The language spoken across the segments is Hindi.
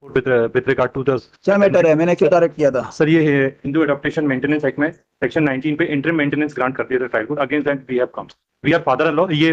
with regard to the क्या मैटर है, मैंने क्यों डायरेक्ट किया था? सर ये हिंदू एडॉप्टेशन मेंटेनेंस एक्ट में सेक्शन 19 पे इंटरिम मेंटेनेंस ग्रांट कर दिया था ट्राइब को। Against that we have come. We are father in law, ये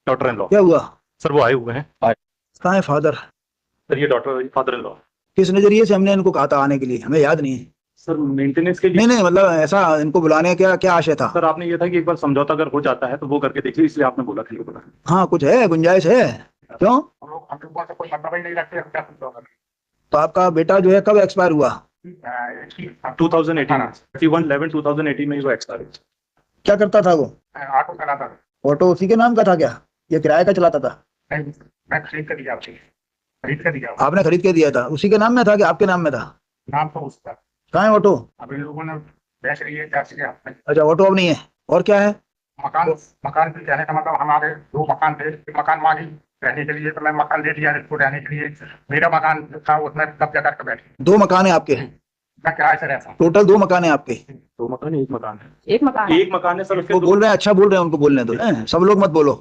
डॉटर इन लॉ। क्या हुआ? सर वो आए हुए हैं। कहाँ है फादर? सर ये डॉटर फादर इन लॉ। किस नजरिए से हमने इनको कहा था आने के लिए? हमें याद नहीं है। सर मेंटेनेंस के लिए नहीं मतलब ऐसा इनको बुलाने का क्या आशय था? सर आपने ये था कि एक बार समझौता अगर हो जाता है तो वो करके देखिए, इसलिए आपने बोला था। हाँ कुछ है, गुंजाइश है। क्यों? कोई मतलब ही नहीं रखते, हम क्या समझौता करें? तो आपका बेटा जो है कब एक्सपायर हुआ? 2018 31/11/2018 में वो एक्सपायर। क्या करता था वो? ऑटो चलाता था। ऑटो उसी के नाम का था क्या? ये किराए का चलाता था? नहीं, मैं खरीद कर दिया आपसे, खरीद कर दिया। आपने खरीद के दिया था? उसी के नाम में था कि आपके नाम में था? नाम तो उसका। कहाँ है ऑटो? अब इन लोगों ने बेच रही है टैक्स के हाथ में। अच्छा ऑटो अब नहीं है। और क्या है? मकान भी कहने का मतलब हमारे 2 मकान थे, मकान मांगी रहने के लिए, तो मैं मकान दे दिया इसको रहने के लिए। मेरा मकान था उसमें कब्जा करके बैठे। 2 मकान है आपके? मैं किराए से रहता हूँ। टोटल 2 मकान है आपके? 2 मकान, एक मकान है। एक मकान है सर। वो बोल रहे हैं, अच्छा बोल रहे हैं, उनको बोलने दो। सब लोग मत बोलो।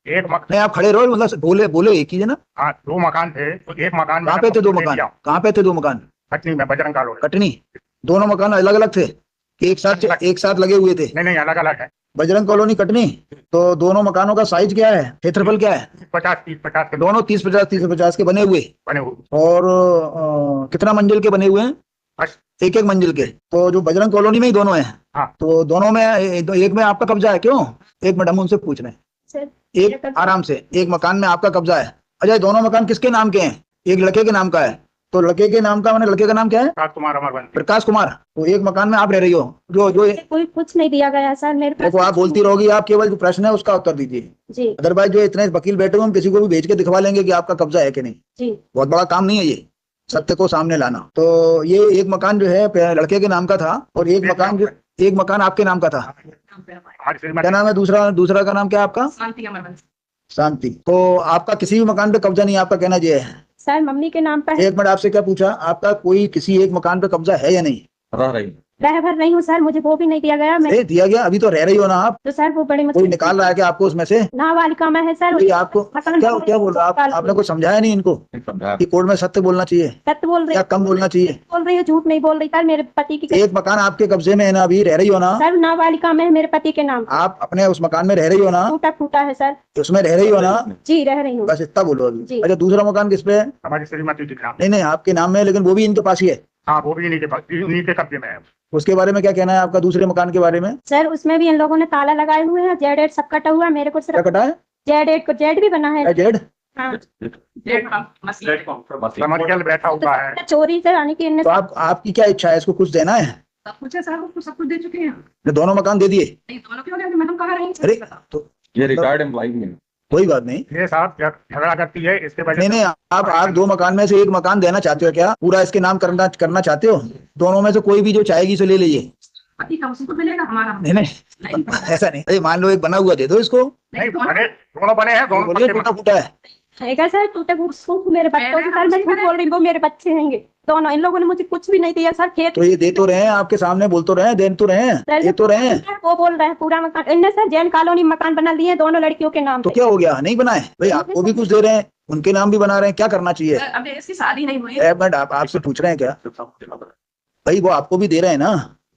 एक मकान नहीं आप खड़े रहो, मतलब बोले एक ही है ना। हाँ 2 मकान थे, तो एक मकान कहाँ पे थे 2 मकान? कहाँ पे थे 2 मकान? कटनी में बजरंग कॉलोनी। कटनी। दोनों मकान अलग अलग थे कि एक साथ लगे हुए थे? नहीं अलग अलग है। बजरंग कॉलोनी कटनी। तो दोनों मकानों का साइज क्या है, क्षेत्रफल क्या है? 50-30 के दोनों 30-50 के बने हुए। और कितना मंजिल के बने हुए हैं? बस एक मंजिल के। तो जो बजरंग कॉलोनी में ही दोनों हैं। हाँ। तो दोनों में एक में आपका कब्जा है क्यों? एक मिनट हम उनसे पूछ रहे हैं, एक आराम से। एक मकान में आपका कब्जा है। अच्छा दोनों मकान किसके नाम के हैं? एक लड़के के नाम का है। तो लड़के के नाम का मैंने, लड़के का नाम क्या है? प्रकाश कुमार। तो एक मकान में आप रह रही हो। जो कोई कुछ नहीं दिया गया सर मेरे पास। देखो आप बोलती रहोगी, आप केवल जो प्रश्न है उसका उत्तर दीजिए जी। अदरवाइज जो इतने वकील बैठे हुए हम किसी को भी भेज के दिखवा लेंगे कि आपका कब्जा है कि नहीं। जी। बहुत बड़ा काम नहीं है ये, सत्य को सामने लाना। तो ये एक मकान जो है लड़के के नाम का था और एक मकान आपके नाम का था। क्या नाम है दूसरा का नाम क्या है आपका? शांति। तो आपका किसी भी मकान पे कब्जा नहीं, आपका कहना ये है? सर मम्मी के नाम पर। एक मिनट, आपसे क्या पूछा? आपका कोई किसी एक मकान पे कब्जा है या नहीं? रह भर नहीं हूँ सर, मुझे वो भी नहीं दिया गया। मैं दिया गया, अभी तो रह रही हो ना आप। तो सर वो बड़े कोई निकाल रहा है क्या आपको उसमें से? नाबालिका में है सर। आपको क्या बोल रहा है? आपने कुछ समझाया नहीं इनको कि कोर्ट में सत्य बोलना चाहिए? सत्य बोल रही या कम बोलना चाहिए? बोल रही हूँ, झूठ नहीं बोल रही सर। मेरे पति की एक मकान आपके कब्जे में है ना, अभी रह रही हो ना? सर नाबालिका में है मेरे पति के नाम। आप अपने उस मकान में रह रही हो ना? टूटा फूटा है सर। उसमें रह रही हो ना? जी रह रही हूँ। बस इतना बोलो अभी। अच्छा दूसरा मकान किस पे है? हमारी श्रीमती दिखा। नहीं आपके नाम में है, लेकिन वो भी इनके पास ही है। हाँ वो भी इन्हीं के कब्जे में है। उसके बारे में क्या कहना है आपका, दूसरे मकान के बारे में? सर उसमें भी इन लोगों ने ताला लगाए हुए हैं, Z8 सब कटा हुआ है। मेरे को क्या कटा है? Z8 को जेड भी बना है। जेड? हाँ। समझ बैठा हुआ है। चोरी से आने की। तो आपकी क्या इच्छा है? इसको कुछ देना है? सब कुछ है सर, उसको सब कुछ दे चुके हैं। दोनों मकान दे दिए? नहीं दोनों क्यों नहीं, मैं हम कहाँ रहेंगे? अरे तो ये रिकॉर्ड एम्प्लॉई में कोई बात नहीं। ये साहब झगड़ा करती है इसके वजह। नहीं आप 2 मकान में से एक मकान देना चाहते हो क्या? पूरा इसके नाम करना चाहते हो? दोनों में से कोई भी जो चाहेगी उसे ले लीजिए। पति का उसी को मिलेगा, हमारा नहीं ऐसा नहीं। अरे मान लो एक बना हुआ दे दो इसको। नहीं दोनों बने हैं, दोनों बोलिए टूटा फूटा है सर। टूटे फूटे मेरे बच्चों के सर, मैं झूठ बोल रही हूँ, वो मेरे बच्चे हैं दोनों। इन लोगों ने मुझे कुछ भी नहीं दिया सर। खेत तो ये दे तो रहे हैं आपके सामने, बोल तो रहे हैं, दे तो रहे हैं, ये तो रहे हैं। वो बोल रहे हैं पूरा मकान इनने सर जैन कॉलोनी मकान बना लिए दोनों लड़कियों के नाम। तो क्या हो गया? नहीं बनाए भाई? आपको भी कुछ दे रहे हैं, उनके नाम भी बना रहे हैं, क्या करना चाहिए? अब इसकी शादी नहीं हुई। एक मिनट, आपसे पूछ रहे हैं क्या भाई? वो आपको भी दे रहे हैं ना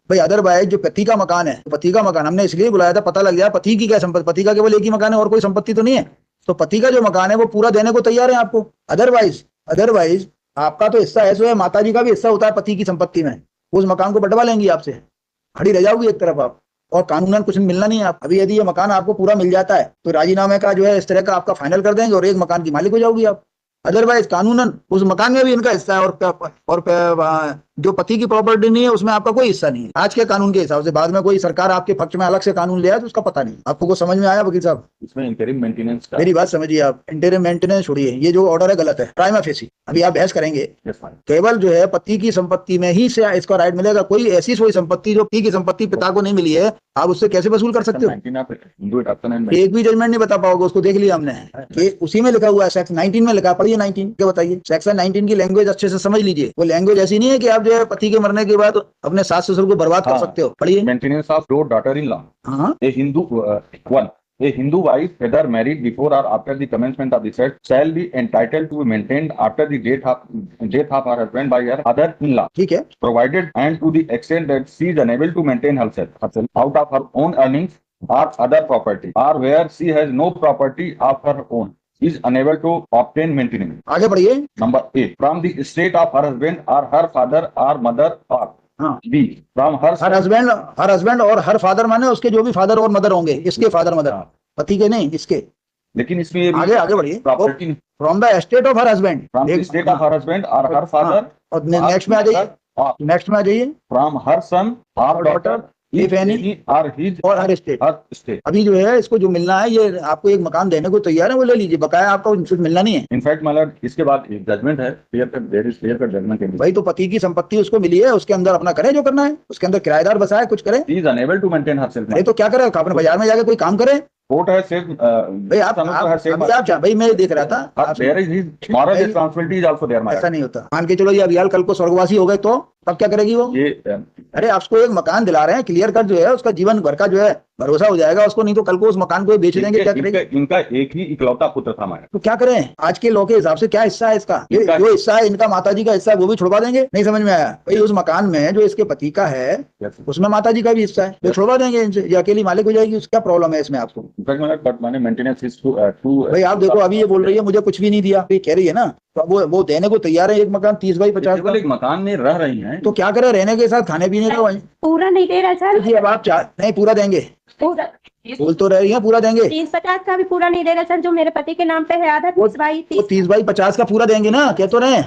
भाई। अदरवाइज जो पति का मकान है, पति का मकान हमने इसलिए बुलाया था, पता लग गया पति की क्या संपत्ति। पति का केवल एक ही मकान है और कोई संपत्ति तो नहीं है। तो पति का जो मकान है वो पूरा देने को तैयार है आपको। अदरवाइज आपका तो हिस्सा ऐसा है, माता जी का भी हिस्सा होता है पति की संपत्ति में। उस मकान को बंटवा लेंगी आपसे, खड़ी रह जाओगी एक तरफ आप, और कानूनन कुछ मिलना नहीं है आप। अभी यदि ये मकान आपको पूरा मिल जाता है तो राजीनामे का जो है इस तरह का आपका फाइनल कर देंगे और एक मकान की मालिक हो जाओगी आप। अदरवाइज कानूनन उस मकान में भी इनका हिस्सा है और जो पति की प्रॉपर्टी नहीं है उसमें आपका कोई हिस्सा नहीं है आज के कानून के हिसाब से। बाद में कोई सरकार आपके पक्ष में अलग से कानून ले आए तो उसका पता नहीं। आपको कुछ समझ में आया वकील साहब? इसमें इंटरिम मेंटेनेंस का मेरी बात समझिए आप। इंटरिम मेंटेनेंस छोड़िए, ये जो ऑर्डर है गलत है, प्राइमा फेसी। अभी आप बहस करेंगे। केवल जो है पति की संपत्ति में ही से इसका राइट मिलेगा। कोई ऐसी संपत्ति जो पति की संपत्ति पिता को नहीं मिली है, आप उससे कैसे वसूल कर सकते हो? एक भी जजमेंट नहीं बता पाओगे, उसको देख लिया हमने। उसी में लिखा हुआ है, सेक्शन 19 में लिखा। पढ़िए 19 क्या बताइए। सेक्शन 19 की लैंग्वेज अच्छे से समझ लीजिए। वो लैंग्वेज ऐसी नहीं है कि आप जो है पति के मरने के बाद अपने सास ससुर को बर्बाद कर सकते हो। पढ़िए। Maintenance of your daughter in law, हाँ ए Hindu 1 A Hindu wife, whether married before or after the commencement of the sex, shall be entitled to be maintained after the death of her husband by her other in-law, ठीक है, provided and to the extent that she is unable to maintain herself out of her own earnings or other property, or where she has no property of her own, is unable to obtain maintenance. आगे बढ़िए। Number A, from the estate of her husband or her father or mother, or हाँ, B, from her her husband और हर फादर माने उसके जो भी फादर और मदर होंगे, इसके फादर मदर, हाँ। पति के नहीं, इसके। लेकिन इसमें ये भी आगे बढ़िए। Property from the estate of her husband, from the state of her husband और हर फादर, और नेक्स्ट में आ जाइए, नेक्स्ट में आ जाइए, फ्रॉम हर सन और डॉटर if any, और हिज और हर स्टेट। हर स्टेट। अभी जो है इसको जो मिलना है, ये आपको एक मकान देने को तैयार है, वो ले लीजिए, बकाया आपको कुछ मिलना नहीं है। इनफैक्ट मतलब इसके बाद एक जजमेंट है, क्लियर कट जजमेंट। भाई तो पति की संपत्ति उसको मिली है, उसके अंदर अपना करे जो करना है, उसके अंदर किराएदार बसाए, कुछ करे। He is unable to maintain herself. नहीं तो क्या करे, अपने बाजार में जाके कोई काम करे। कोर्ट है सेफ भाई आप भाई मैं देख रहा था, there is his moral responsibility is also there. ऐसा नहीं होता। मान के चलो ये अभियाल कल को स्वर्गवासी हो गए तो तब क्या करेगी वो? ये अरे आपको एक मकान दिला रहे हैं, क्लियर कट जो है उसका जीवन भर का जो है भरोसा हो जाएगा उसको, नहीं तो कल को उस मकान को बेच देंगे, क्या करेंगे? इनका एक ही इकलौता पुत्र था हमारा, तो क्या करें? आज के लॉ के हिसाब से क्या हिस्सा है इसका? जो हिस्सा है इनका माताजी का हिस्सा, वो भी छुड़वा देंगे। नहीं समझ में आया? भाई उस मकान में जो इसके पति का है उसमें माताजी का भी हिस्सा है, वो छुड़वा देंगे इनसे, ये अकेली मालिक हो जाएगी। उसका प्रॉब्लम है इसमें आपको? मेंटेनेंस इज टू भाई आप देखो, अभी ये बोल रही है मुझे कुछ भी नहीं दिया, ये कह रही है ना, तो वो देने को तैयार है। एक मकान 30 बाई 50 का, एक मकान में रह रही हैं तो क्या करे? रहने के साथ खाने पीने का पूरा नहीं दे रहा सर। जी, अब आप नहीं पूरा देंगे, पूरा बोल तो रही है पूरा देंगे। 30-50 का भी पूरा नहीं दे रहा सर, जो मेरे पति के नाम पे है आधा। 30 बाई 30 बाई 50 का पूरा देंगे ना, कह तो रहे?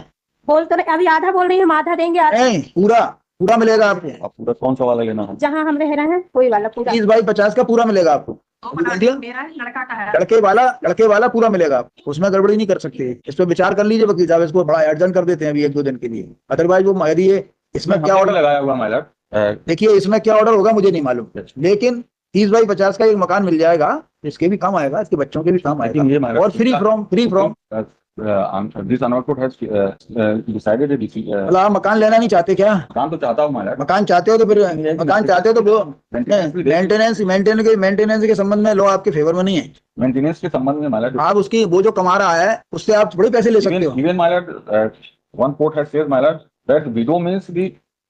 बोल तो रहे, अभी आधा बोल रही है, हम आधा देंगे। नहीं, पूरा मिलेगा आपको। पूरा कौन सा वाला लेना है? जहाँ हम रह रहे हैं कोई वाला पूरा 30 बाई 50 का पूरा मिलेगा आपको। मेरा लड़का का है, लड़के वाला पूरा मिलेगा आपको, उसमें गड़बड़ी नहीं कर सकते। इस पर विचार कर लीजिए वकील साहब, इसको बड़ा अर्जेंट कर देते हैं अभी 1-2 दिन के लिए। अदरवाइज वो यदि इसमें क्या ऑर्डर लगाया हुआ माइलर, देखिए इसमें क्या ऑर्डर होगा मुझे नहीं मालूम, लेकिन 30 बाई 50 का एक मकान मिल जाएगा, इसके भी काम आएगा, इसके बच्चों के भी काम आएगा, और free from this honour court has decided मतलब आप मकान लेना नहीं चाहते क्या? मकान तो चाहता हूं माइलर। मकान चाहते हो तो फिर मकान चाहते हो तो मेंटेनेंस के संबंध में लॉ आपके फेवर में नहीं है। मेंटेनेंस के संबंध में माइलर आप उसकी वो जो कमा रहा है उससे आप थोड़े पैसे ले सकते हो। Even Mylar one court has said Mylar that window means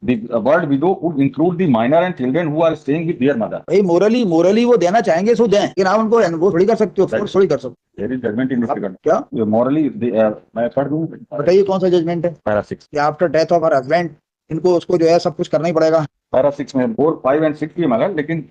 the word widow would include the minor and children who are staying with their mother. भाई मोरली वो देना चाहेंगे सो दें, लेकिन आप उनको वो थोड़ी कर सकते हो, फोर्स थोड़ी कर सकते There is judgment in this regard. क्या? Morally मैं पढ़ दूं? बताइए कौन सा जजमेंट है? Para 6. After death of her husband इनको उसको जो है सब कुछ करना ही पड़ेगा। Para 6 में 4, 5 and 6 भी मगर, लेकिन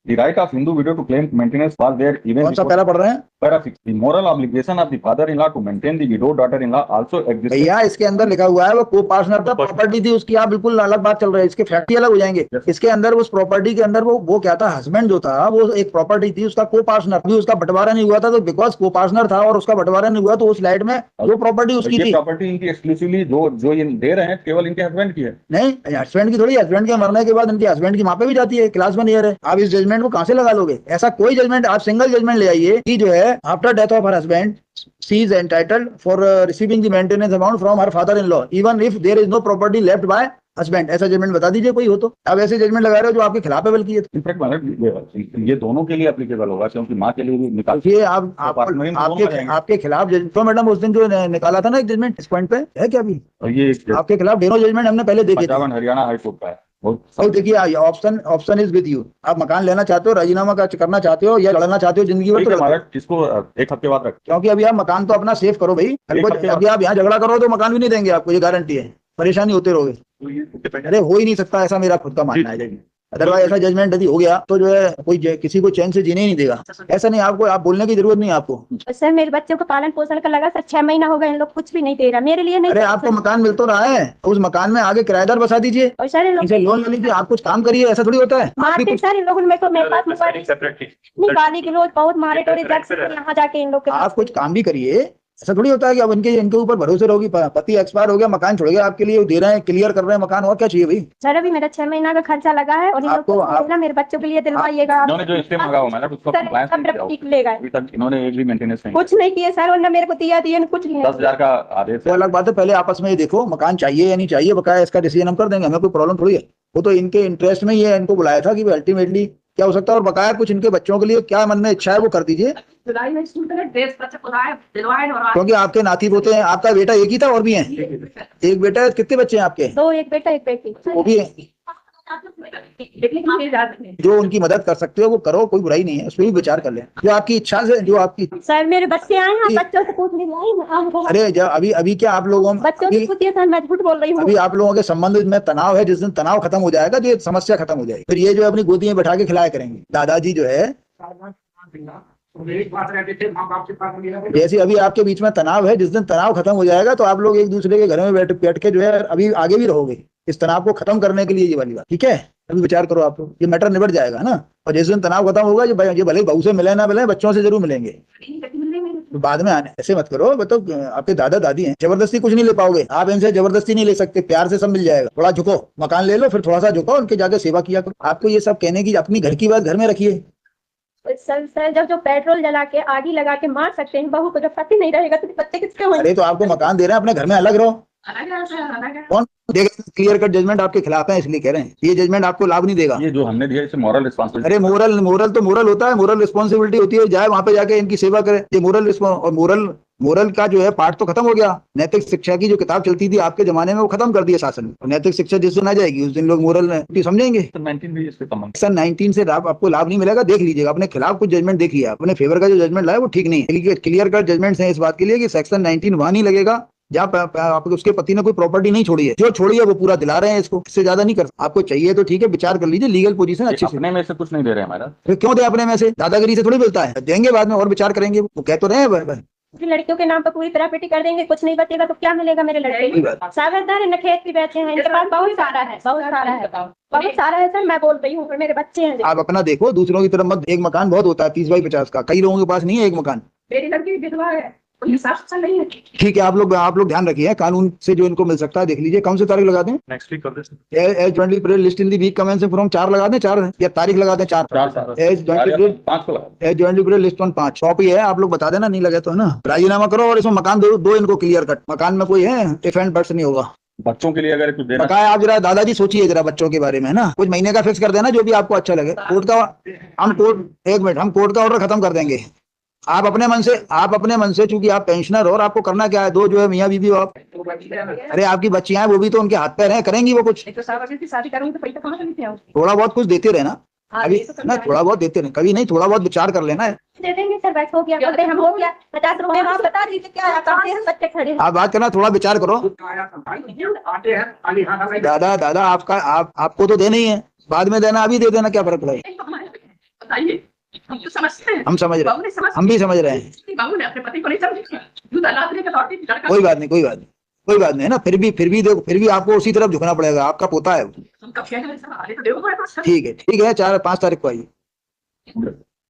the right of Hindu widow to claim maintenance was there even कौन सा before. पैरा पढ़ रहे हैं? Para 6. The moral obligation of the father-in-law to maintain the widow daughter-in-law also exists. भैया इसके अंदर लिखा हुआ है वो को पार्टनर था, प्रॉपर्टी थी उसकी, आप बिल्कुल अलग बात चल रही है, इसके फैक्ट्री अलग हो जाएंगे। इसके अंदर उस प्रॉपर्टी के अंदर वो क्या था, हस्बैंड जो था वो एक प्रॉपर्टी थी उसका को पार्टनर, भी उसका बंटवारा नहीं हुआ था, तो बिकॉज को पार्टनर था और उसका बंटवारा नहीं हुआ तो उस लाइट में वो प्रॉपर्टी उसकी ये थी। प्रॉपर्टी इनकी एक्सक्लूसिवली जो ये दे रहे हैं केवल इनके हस्बैंड की है। नहीं, हस्बैंड की थोड़ी, हस्बैंड के मरने के बाद इनके हस्बैंड की माँ पे भी जाती है, क्लास में नहीं है। आप इस जजमेंट को कहां से लगा लोगे? ऐसा कोई जजमेंट, आप सिंगल जजमेंट ले आइए कि जो है after death of her husband she is entitled for receiving the maintenance amount from her father in law even if there is no property left by husband. ऐसा जजमेंट बता दीजिए कोई हो तो। आप ऐसे जजमेंट लगा रहे हो जो आपके खिलाफ है बल्कि। इनफैक्ट मतलब ये दोनों के लिए एप्लीकेबल होगा क्योंकि माँ के लिए भी निकाल। ये आपके खिलाफ तो मैडम उस दिन जो निकाला था ना एक जजमेंट इस पॉइंट पे है क्या? अभी ये आपके खिलाफ दोनों जजमेंट हमने पहले देखे थे। हरियाणा हाई कोर्ट का है। और देखिए ऑप्शन इज विद यू, आप मकान लेना चाहते हो, राजीनामा करना चाहते हो या लड़ना चाहते हो जिंदगी भर, तो इसको एक हफ्ते बाद रख, क्योंकि अभी आप मकान तो अपना सेव करो भाई। अभी आप यहाँ झगड़ा करो तो मकान भी नहीं देंगे आपको, ये गारंटी है, परेशानी होते रहोगे। अरे हो ही नहीं सकता, ऐसा मेरा खुद का मानना है। अदरवाइज ऐसा जजमेंट यदि हो गया तो जो है कोई किसी को चैन से जीने ही नहीं देगा। ऐसा नहीं, आपको आप बोलने की जरूरत नहीं है आपको। सर मेरे बच्चों को पालन पोषण का लगा सर 6 महीना हो गए, इन लोग कुछ भी नहीं दे रहा मेरे लिए। नहीं, अरे आपको मकान मिल तो रहा है, उस मकान में आगे किराएदार बसा दीजिए और सर इनसे लोन ले लीजिए, आप कुछ काम करिए, ऐसा थोड़ी होता है। मारते सर इन लोगों ने मेरे पास मोबाइल नहीं, गाली के रोज बहुत मारे टोरे यहाँ जाके इन लोग। आप कुछ काम भी करिए, ऐसा थोड़ी होता है कि अब इनके ऊपर भरोसे रहोगी। पति एक्सपायर हो गया, मकान छोड़ गया आपके लिए, दे रहे हैं, क्लियर कर रहे हैं मकान, और क्या चाहिए भाई? सर अभी मेरा 6 महीना का खर्चा लगा है और आपको मेरे बच्चों के लिए दिलवाइएगा। इन्होंने जो स्टे मांगा हुआ उसको कंप्लायंस अभी तक इन्होंने एक भी मेंटेनेंस नहीं कुछ नहीं किया सर, उन्होंने मेरे को दिया कुछ नहीं। 10,000 का आदेश तो अलग बात है, पहले आपस में ये देखो मकान चाहिए या नहीं चाहिए, बकाया इसका डिसीजन हम कर देंगे, हमें कोई प्रॉब्लम थोड़ी है। वो तो इनके इंटरेस्ट में ये इनको बुलाया था कि अल्टीमेटली क्या हो सकता है, और बकाया कुछ इनके बच्चों के लिए क्या मन में इच्छा है वो कर दीजिए, जुलाई में स्कूल में ड्रेस बच्चे को लाए दिलवाए और क्योंकि आपके नाती पोते हैं। आपका बेटा एक ही था और भी है? एक बेटा है। कितने बच्चे हैं आपके? 2, एक बेटा एक बेटी। वो भी है। जो उनकी मदद कर सकते हो वो करो, कोई बुराई नहीं है, उस पर भी विचार कर लें, जो आपकी इच्छा से, जो आपकी। सर मेरे बच्चे आए हैं, बच्चों से पूछ लीजिए। अरे जब अभी अभी क्या आप लोगों बच्चों से पूछिए सर, मैं झूठ बोल रही हूँ। अभी आप लोगों के संबंध में तनाव है, जिस दिन तनाव खत्म हो जाएगा तो ये समस्या खत्म हो जाएगी। फिर ये जो अपनी गोदी में बैठा के खिलाया करेंगे। दादाजी जो है, एक बात रहती थी माँ बाप के पास मेरा जैसे अभी आपके बीच में तनाव है, जिस दिन तनाव खत्म हो जाएगा तो आप लोग एक दूसरे के घर में बैठ के जो है अभी आगे भी रहोगे इस तनाव को खत्म करने के लिए। ये वाली बात ठीक है, अभी विचार करो आप लोग, ये मैटर निबट जाएगा ना। और जिस दिन तनाव खत्म होगा, ये भले बहू से मिले ना मिले, बच्चों से जरूर मिलेंगे। तो बाद में आने ऐसे मत करो। बताओ आपके दादा दादी हैं, जबरदस्ती कुछ नहीं ले पाओगे आप, इनसे जबरदस्ती नहीं ले सकते, प्यार से सब मिल जाएगा। थोड़ा झुको, मकान ले लो, फिर थोड़ा सा झुको, उनके जाके सेवा किया करो। आपको ये सब कहने की अपनी घर की बात घर में रखिए। सर जब जो पेट्रोल जला के आग लगा के मार सकते हैं बहू को, जब पति नहीं रहेगा तो बच्चे किसके होंगे? अरे तो आपको मकान दे रहे हैं, अपने घर में अलग रहो। कौन देगा? क्लियर कट जजमेंट आपके खिलाफ है, इसलिए कह रहे हैं ये जजमेंट आपको लाभ नहीं देगा। ये जो हमने दिया इसे मॉरल रिस्पॉन्सिबिलिटी। अरे मोरल तो मोरल होता है, मोरल रिस्पॉन्सिबिलिटी होती है, जाए वहां पे जाके इनकी सेवा करे। ये मोरल और मोरल का जो है पार्ट तो खत्म हो गया। नैतिक शिक्षा की जो किताब चलती थी आपके जमाने में वो खत्म कर दिया शासन ने। नैतिक शिक्षा जिस दिन आ जाएगी उस दिन लोग मोरल समझेंगे। सेक्शन 19 से आपको लाभ नहीं मिलेगा, देख लीजिएगा। अपने खिलाफ कुछ जजमेंट देखिए, अपने फेवर का जो जजमेंट लाया वो ठीक नहीं है। क्लियर कट जजमेंट है इस बात के लिए कि सेक्शन 19 वहां नहीं लगेगा जहाँ उसके पति ने कोई प्रॉपर्टी नहीं छोड़ी है। जो छोड़ी है वो पूरा दिला रहे हैं इसको, इससे ज्यादा नहीं कर। आपको चाहिए तो ठीक है, विचार कर लीजिए, लीगल पोजीशन अच्छी से। अपने में से कुछ नहीं दे रहे हमारा। फिर क्यों दे अपने में से? दादागिरी से थोड़ी मिलता है, देंगे बाद में और विचार करेंगे। वो कह तो रहे हैं लड़कियों के नाम पर पूरी प्रॉपर्टी कर देंगे, कुछ नहीं बचेगा तो क्या मिलेगा मेरे लड़के को? सागरदार है न, खेत भी बैठे हैं, इनके पास बहुत सारा है, बहुत सारा है सर। मैं बोल रही हूँ मेरे बच्चे हैं। आप अपना देखो, दूसरों की तरफ मत। एक मकान बहुत होता है 30 बाई 50 का, कई लोगों के पास नहीं है एक मकान। मेरी लड़की विधवा है, नहीं है। ठीक है, आप लोग ध्यान रखिए, कानून से जो इनको मिल सकता है देख लीजिए। कौन सी तारीख लगा दें? नेक्स्ट वीक कर दें। As jointly list in the week commencing from 4 लगा दें, 4 या तारीख लगा दें 4। As jointly list on 5 copy है, आप लोग बता देना, नहीं लगे तो है ना। राजीनामा करो और इसमें मकान दो इनको क्लियर कट। मकान में कोई है इफ एंड बट्स नहीं होगा। बच्चों के लिए अगर कुछ देना बकाया आप जरा दादाजी सोचिए जरा बच्चों के बारे में, है ना। कुछ महीने का फिक्स कर देना, जो भी आपको अच्छा लगे। कोर्ट का हम कोर्ट का ऑर्डर खत्म कर देंगे। आप अपने मन से चूंकि आप पेंशनर हो और आपको करना क्या है, दो जो है मियाँ बीबी हो आप। अरे आपकी बच्चियां हैं, वो भी तो उनके हाथ पैर हैं, करेंगी वो कुछ। शादी करूंगी तो पैसा कहाँ से लेते आओ? थोड़ा बहुत कुछ देते रहना अभी ना, थोड़ा बहुत देते रहे, कभी नहीं, थोड़ा बहुत विचार कर लेना है। दे देंगे सर, बैठ हो गया, बोलते हम हो गया 50 रुपए आप बता दीजिए क्या करते हैं, बच्चे खड़े हैं। आप बात करना, थोड़ा विचार करो। आते हैं खाली खाना में दादा आपको तो देना ही है, बाद में देना, अभी दे देना, क्या फर्क पड़ेगा? बताइए, हम तो समझते हैं, हम समझ रहे हैं, हम भी समझ रहे हैं। बाबू ने अपने पति को नहीं समझा, दूध अलाद लेकर लौटी लड़का। कोई बात नहीं है ना। फिर भी देखो, फिर भी आपको उसी तरफ झुकना पड़ेगा, आपका पोता है। हम कब कह रहे हैं, आले तो देखो हमारे पास। ठीक है 4-5 तारीख को आइए।